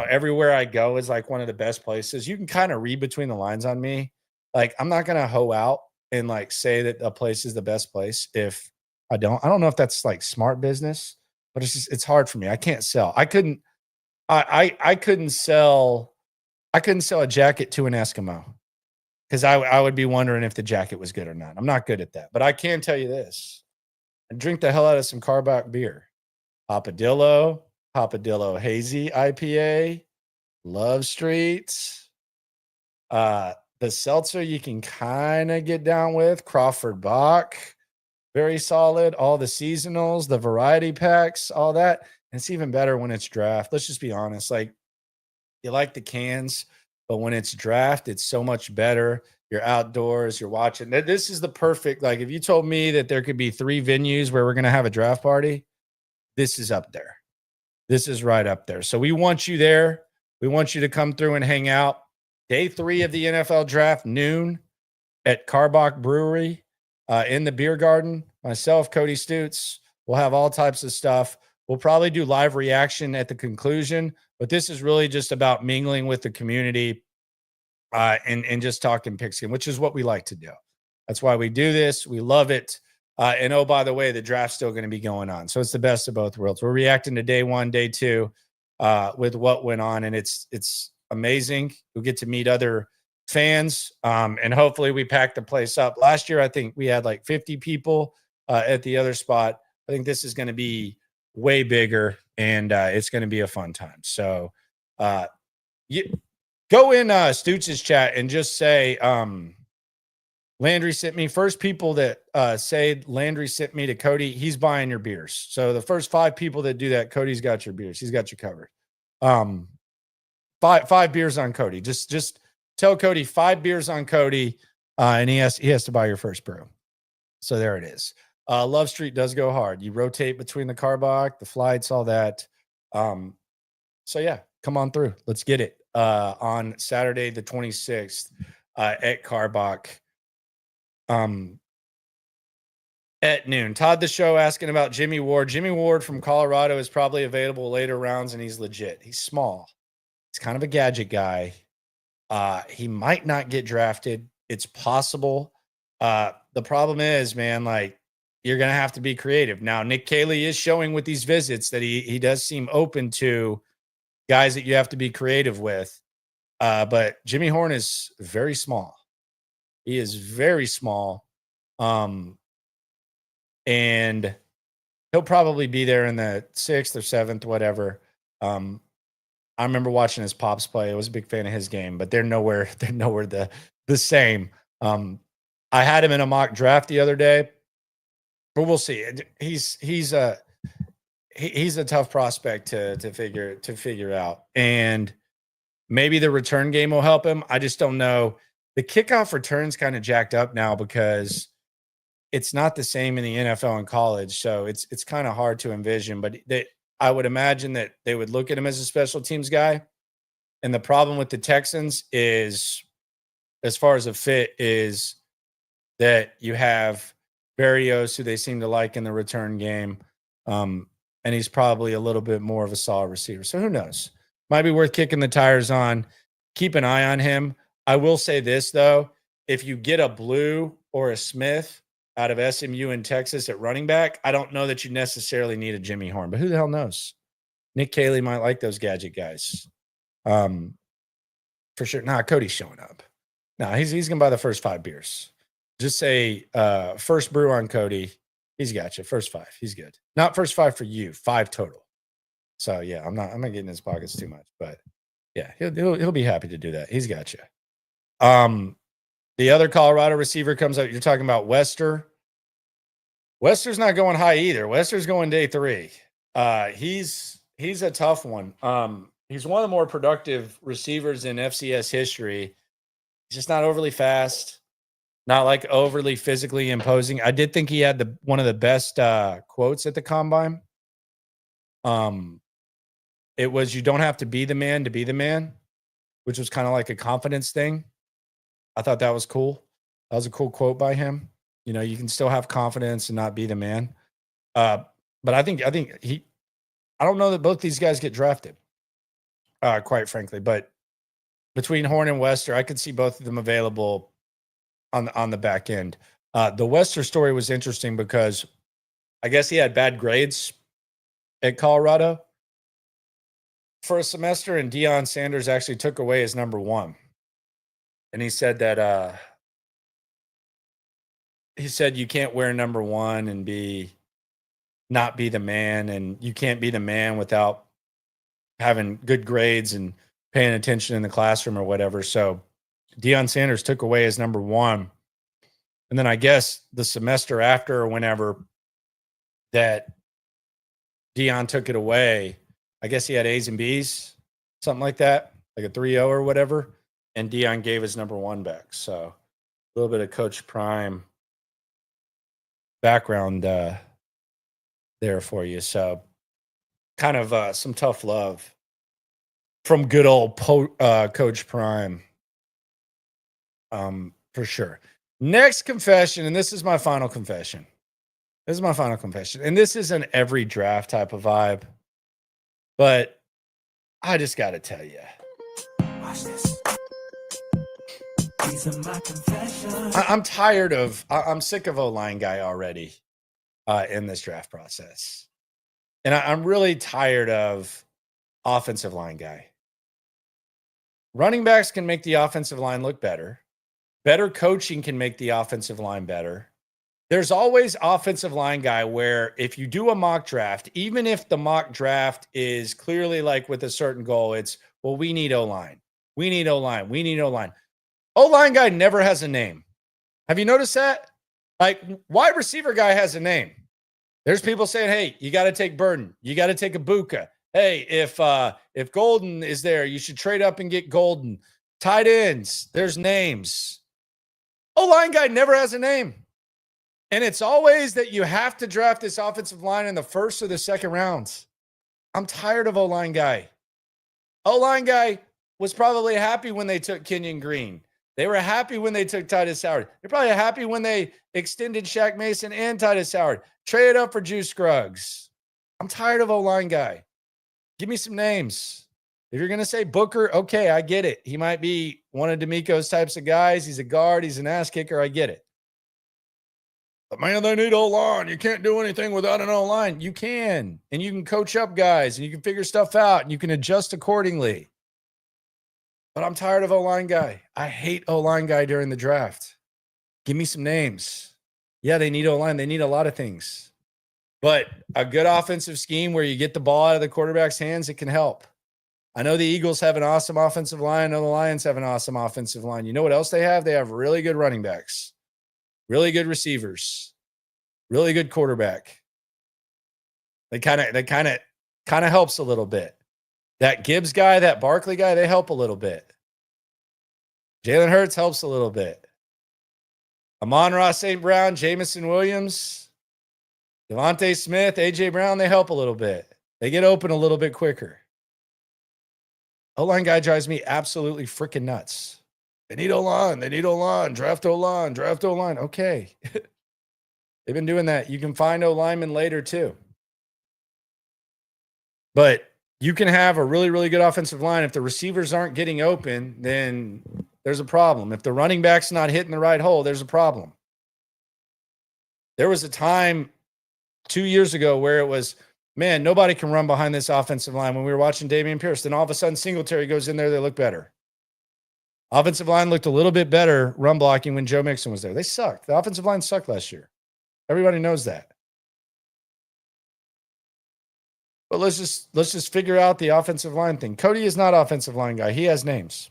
everywhere I go is like one of the best places. You can kind of read between the lines on me. Like, I'm not going to hoe out and like say that a place is the best place if I don't know if that's like smart business, but it's hard for me. I can't sell. I couldn't sell a jacket to an Eskimo because I would be wondering if the jacket was good or not. I'm not good at that, but I can tell you this. I drink the hell out of some Carbach beer. Hopadillo Hazy IPA, Love Street. The seltzer you can kind of get down with. Crawford Bach, very solid. All the seasonals, the variety packs, all that. And it's even better when it's draft. Let's just be honest. Like, you like the cans, but when it's draft, it's so much better. You're outdoors, you're watching. This is the perfect, like, if you told me that there could be 3 venues where we're going to have a draft party, this is up there. This is right up there. So we want you there. We want you to come through and hang out. Day 3 of the NFL draft, noon at Carbach Brewery in the Beer Garden. Myself, Cody Stutz, we'll have all types of stuff. We'll probably do live reaction at the conclusion, but this is really just about mingling with the community and just talking pigskin, which is what we like to do. That's why we do this. We love it. And oh, by the way, the draft's still going to be going on. So it's the best of both worlds. We're reacting to day 1, day 2 with what went on, and it's amazing. You'll get to meet other fans, and hopefully we pack the place up. Last year, I think we had like 50 people at the other spot. I think this is going to be way bigger, and it's going to be a fun time. So you go in Stutz's chat and just say Landry sent me. First people that say Landry sent me to Cody, he's buying your beers. So the first 5 people that do that, Cody's got your beers. He's got you covered. 5 beers on Cody. Just tell Cody 5 beers on Cody, and he has to buy your first brew. So there it is. Love Street does go hard. You rotate between the Carbach, the flights, all that. So yeah, come on through. Let's get it. On Saturday the 26th at Carbach. At noon. Todd the Show asking about Jimmy Ward. Jimmy Ward from Colorado is probably available later rounds, and he's legit. He's small. He's kind of a gadget guy. He might not get drafted. It's possible. The problem is, man, like, you're going to have to be creative. Now, Nick Caley is showing with these visits that he does seem open to guys that you have to be creative with. But Jimmy Horn is very small. He is very small. And he'll probably be there in the 6th or 7th, whatever. I remember watching his pops play. I was a big fan of his game, but they're nowhere the same. I had him in a mock draft the other day, but we'll see. He's a tough prospect to figure out. And maybe the return game will help him. I just don't know. The kickoff return's kind of jacked up now because it's not the same in the NFL and college. So it's kind of hard to envision, but I would imagine that they would look at him as a special teams guy. And the problem with the Texans is, as far as a fit, is that you have Berrios, who they seem to like in the return game. And he's probably a little bit more of a solid receiver. So who knows? Might be worth kicking the tires on. Keep an eye on him. I will say this, though. If you get a Blue or a Smith out of SMU in Texas at running back, I don't know that you necessarily need a Jimmy Horn, but who the hell knows? Nick Caley might like those gadget guys. For sure. Nah, Cody's showing up. Nah, he's going to buy the first 5 beers. Just say first brew on Cody. He's got you. First 5. He's good. Not first 5 for you. 5 total. So yeah, I'm not getting in his pockets too much, but yeah, he'll be happy to do that. He's got you. The other Colorado receiver comes out. You're talking about Wester. Wester's not going high either. Wester's going day 3. He's a tough one. He's one of the more productive receivers in FCS history. He's just not overly fast, not like overly physically imposing. I did think he had one of the best quotes at the combine. It was, "You don't have to be the man to be the man," which was kind of like a confidence thing. I thought that was cool. That was a cool quote by him. You know, you can still have confidence and not be the man. But I think I don't know that both these guys get drafted, quite frankly. But between Horn and Wester, I could see both of them available on the back end. The Wester story was interesting because I guess he had bad grades at Colorado for a semester, and Deion Sanders actually took away his number 1. And he said that you can't wear number 1 and not be the man, and you can't be the man without having good grades and paying attention in the classroom or whatever. So Deion Sanders took away his number 1. And then I guess the semester after or whenever that Deion took it away, I guess he had A's and B's, something like that, like a 3.0 or whatever. And Deion gave his number 1 back. So a little bit of Coach Prime background there for you. So kind of some tough love from good old Coach Prime, for sure. Next confession, and this is my final confession. And this is an every draft type of vibe, but I just got to tell you. Watch this. These are my confessions. I'm sick of O-line guy already in this draft process. And I'm really tired of offensive line guy. Running backs can make the offensive line look better. Better coaching can make the offensive line better. There's always offensive line guy where if you do a mock draft, even if the mock draft is clearly like with a certain goal, it's, well, we need O-line. We need O-line. We need O-line. O-line guy never has a name. Have you noticed that? Like, wide receiver guy has a name. There's people saying, hey, you got to take Burden. You got to take Egbuka. Hey, if Golden is there, you should trade up and get Golden. Tight ends, there's names. O-line guy never has a name. And it's always that you have to draft this offensive line in the first or the second rounds. I'm tired of O-line guy. O-line guy was probably happy when they took Kenyon Green. They were happy when they took Titus Howard. They're probably happy when they extended Shaq Mason and Titus Howard. Trade up for Juice Scruggs. I'm tired of O-line guy. Give me some names. If you're going to say Booker, okay, I get it. He might be one of D'Amico's types of guys. He's a guard. He's an ass kicker. I get it. But, man, they need O-line. You can't do anything without an O-line. You can. And you can coach up guys, and you can figure stuff out, and you can adjust accordingly. But I'm tired of O-line guy. I hate O-line guy during the draft. Give me some names. Yeah, they need O-line. They need a lot of things. But a good offensive scheme where you get the ball out of the quarterback's hands, it can help. I know the Eagles have an awesome offensive line. I know the Lions have an awesome offensive line. You know what else they have? They have really good running backs, really good receivers, really good quarterback. That kind of helps a little bit. That Gibbs guy, that Barkley guy, they help a little bit. Jalen Hurts helps a little bit. Amon-Ra St. Brown, Jamison Williams, Devontae Smith, A.J. Brown, they help a little bit. They get open a little bit quicker. O-line guy drives me absolutely freaking nuts. They need O-line. They need O-line. Draft O-line. Draft O-line. Okay. They've been doing that. You can find O-linemen later too. But you can have a really, really good offensive line. If the receivers aren't getting open, then there's a problem. If the running back's not hitting the right hole, there's a problem. There was a time 2 years ago where it was, man, nobody can run behind this offensive line. When we were watching Dameon Pierce, then all of a sudden Singletary goes in there, they look better. Offensive line looked a little bit better run blocking when Joe Mixon was there. They sucked. The offensive line sucked last year. Everybody knows that. But let's just figure out the offensive line thing. Cody is not offensive line guy. He has names.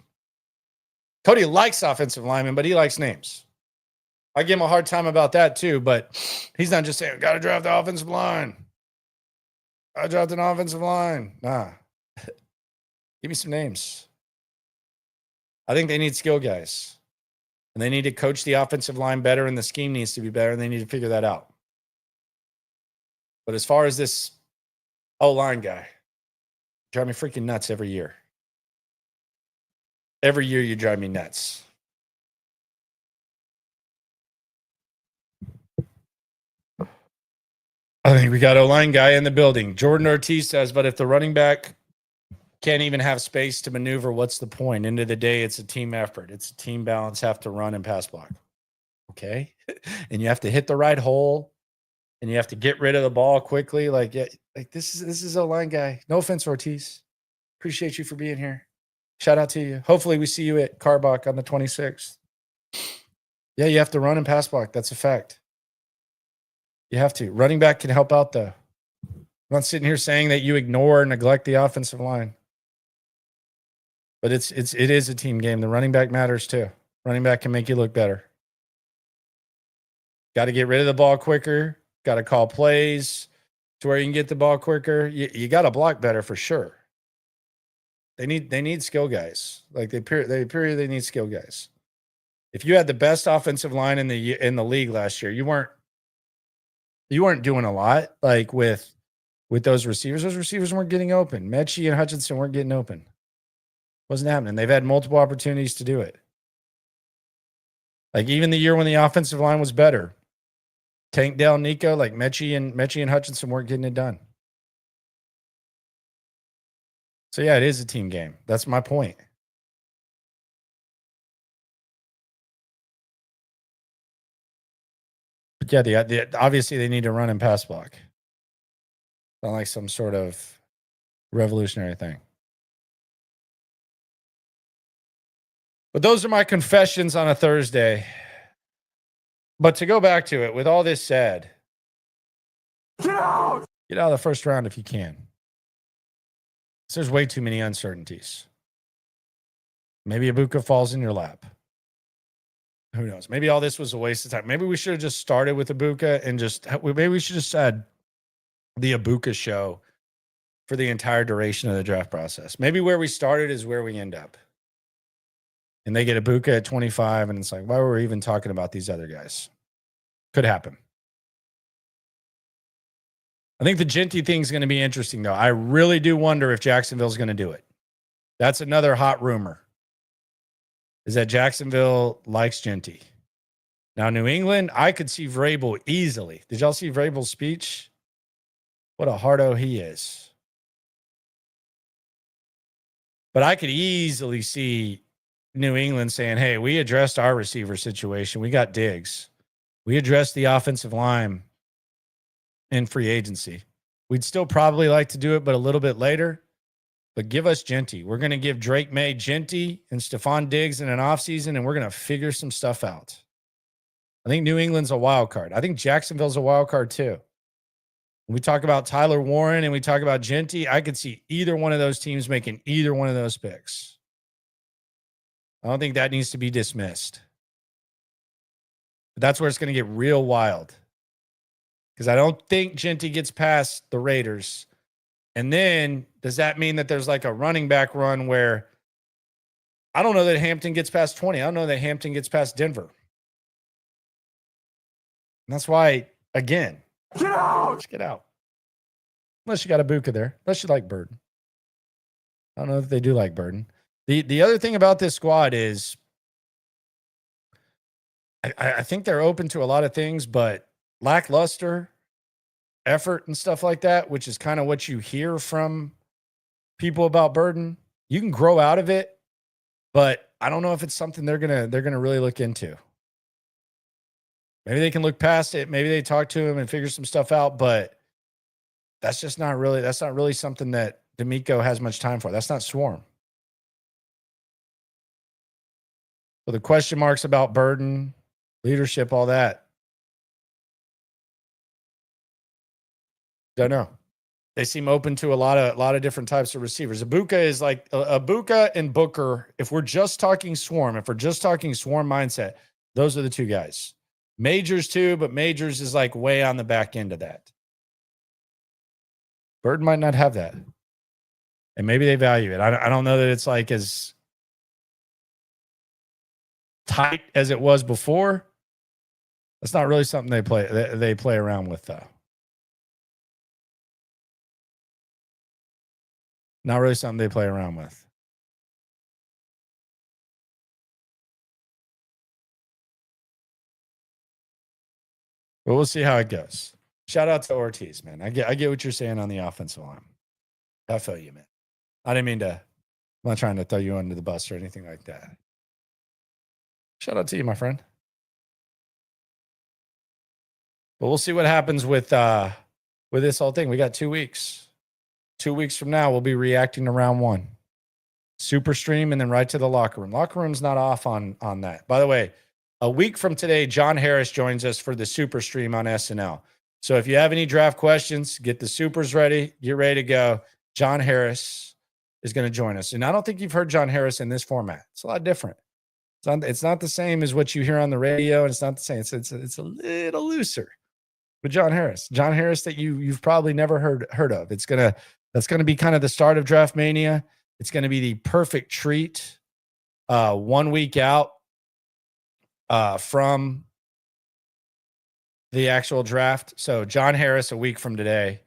Cody likes offensive linemen, but he likes names. I give him a hard time about that too, but he's not just saying, got to draft the offensive line. I dropped an offensive line. Nah. Give me some names. I think they need skill guys. And they need to coach the offensive line better, and the scheme needs to be better, and they need to figure that out. But as far as this O-line guy, drive me freaking nuts every year. Every year you drive me nuts. I think we got O-line guy in the building. Jordan Ortiz says, but if the running back can't even have space to maneuver, what's the point? End of the day, it's a team effort. It's a team balance, have to run and pass block. Okay? And you have to hit the right hole, and you have to get rid of the ball quickly. Like this is O-line guy. No offense, Ortiz. Appreciate you for being here. Shout out to you. Hopefully we see you at Carbach on the 26th. Yeah, you have to run and pass block. That's a fact. You have to. Running back can help out, though. I'm not sitting here saying that you ignore or neglect the offensive line. But it is a team game. The running back matters, too. Running back can make you look better. Got to get rid of the ball quicker. Got to call plays to where you can get the ball quicker. You got to block better for sure. They need skill guys. Like they need skill guys. If you had the best offensive line in the league last year, you weren't doing a lot like with those receivers. Those receivers weren't getting open. Mechie and Hutchinson weren't getting open. Wasn't happening. They've had multiple opportunities to do it. Like even the year when the offensive line was better, Tank, Dell, Nico, like Mechie and Hutchinson weren't getting it done. So yeah, it is a team game. That's my point. But yeah, obviously they need to run and pass block. Not like some sort of revolutionary thing. But those are my confessions on a Thursday. But to go back to it, with all this said, get out of the first round if you can. There's way too many uncertainties. Maybe Egbuka falls in your lap. Who knows? Maybe all this was a waste of time. Maybe we should have just started with Egbuka and maybe we should have said the Egbuka show for the entire duration of the draft process. Maybe where we started is where we end up. And they get Egbuka at 25, and it's like, why were we even talking about these other guys? Could happen. I think the Genty thing is going to be interesting, though. I really do wonder if Jacksonville's going to do it. That's another hot rumor, is that Jacksonville likes Genty. Now, New England, I could see Vrabel easily. Did y'all see Vrabel's speech? What a hardo he is. But I could easily see New England saying, hey, we addressed our receiver situation. We got Diggs. We addressed the offensive line in free agency. We'd still probably like to do it, but a little bit later. But give us Genty. We're going to give Drake May Genty and Stephon Diggs in an offseason, and we're going to figure some stuff out. I think New England's a wild card. I think Jacksonville's a wild card too. When we talk about Tyler Warren and we talk about Genty, I could see either one of those teams making either one of those picks. I don't think that needs to be dismissed. But that's where it's going to get real wild. Because I don't think Genty gets past the Raiders. And then does that mean that there's like a running back run where I don't know that Hampton gets past 20. I don't know that Hampton gets past Denver. And that's why, again, get out. Just get out. Unless you got Egbuka there. Unless you like Burden. I don't know if they do like Burden. The other thing about this squad is I think they're open to a lot of things, but lackluster effort and stuff like that, which is kind of what you hear from people about Burden. You can grow out of it, but I don't know if it's something they're gonna really look into. Maybe they can look past it. Maybe they talk to him and figure some stuff out, but that's not really something that D'Amico has much time for. That's not Swarm. So the question marks about Burden, leadership, all that. Don't know. They seem open to a lot of different types of receivers. Egbuka is like Egbuka and Booker. If we're just talking Swarm, if we're just talking Swarm mindset, those are the two guys. Majors too, but Majors is like way on the back end of that. Bird might not have that. And maybe they value it. I don't know that it's like as tight as it was before. That's not really something they play around with, though. Not really something they play around with. But we'll see how it goes. Shout out to Ortiz, man. I get what you're saying on the offensive line. I feel you, man. I didn't mean to. I'm not trying to throw you under the bus or anything like that. Shout out to you, my friend. But we'll see what happens with this whole thing. We got 2 weeks. 2 weeks from now, we'll be reacting to round one. Super stream and then right to the locker room. Locker room's not off on that. By the way, a week from today, John Harris joins us for the super stream on S&L. So if you have any draft questions, get the supers ready. Get ready to go. John Harris is going to join us. And I don't think you've heard John Harris in this format. It's a lot different. It's not the same as what you hear on the radio, and it's not the same. It's a little looser. But John Harris that you've probably never heard of. That's gonna be kind of the start of DraftMania. It's gonna be the perfect treat. 1 week out from the actual draft. So John Harris a week from today.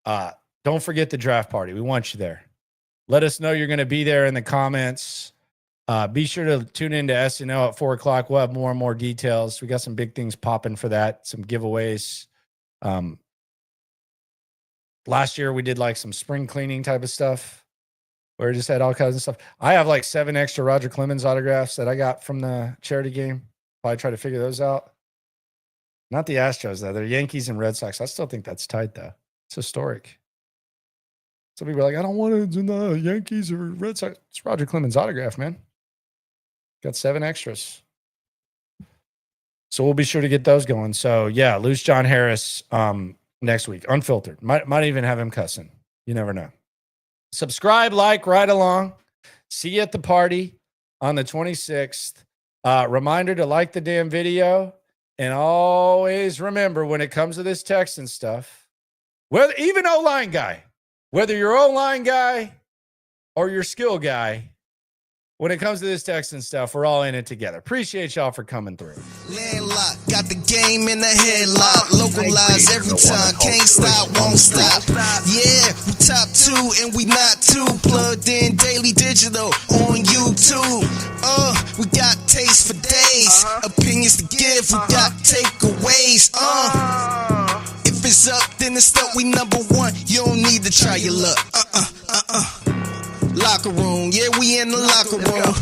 Don't forget the draft party. We want you there. Let us know you're going to be there in the comments. Be sure to tune into S&L at 4:00. We'll have more and more details. We got some big things popping for that. Some giveaways. Last year we did like some spring cleaning type of stuff where we just had all kinds of stuff. I have like 7 extra Roger Clemens autographs that I got from the charity game. Probably try to figure those out. Not the Astros, though. They're Yankees and Red Sox. I still think that's tight, though. It's historic. Some people are like, I don't want to do the Yankees or Red Sox. It's Roger Clemens' autograph, man. Got 7 extras. So we'll be sure to get those going. So, yeah, lose John Harris next week. Unfiltered. Might even have him cussing. You never know. Subscribe, like, ride along. See you at the party on the 26th. Reminder to like the damn video. And always remember, when it comes to this Texan stuff, whether even O-line guy, whether you're O-line guy or your skill guy, when it comes to this Texan stuff, we're all in it together. Appreciate y'all for coming through. Landlocked, got the game in the headlock. Localized every time, can't stop, won't stop. Yeah, we top 2 and we not too. Plugged in daily digital on YouTube. We got taste for days, opinions to give, we got takeaways. If it's up, then it's up, we number 1. You don't need to try your luck. Locker room, yeah, we in the locker room.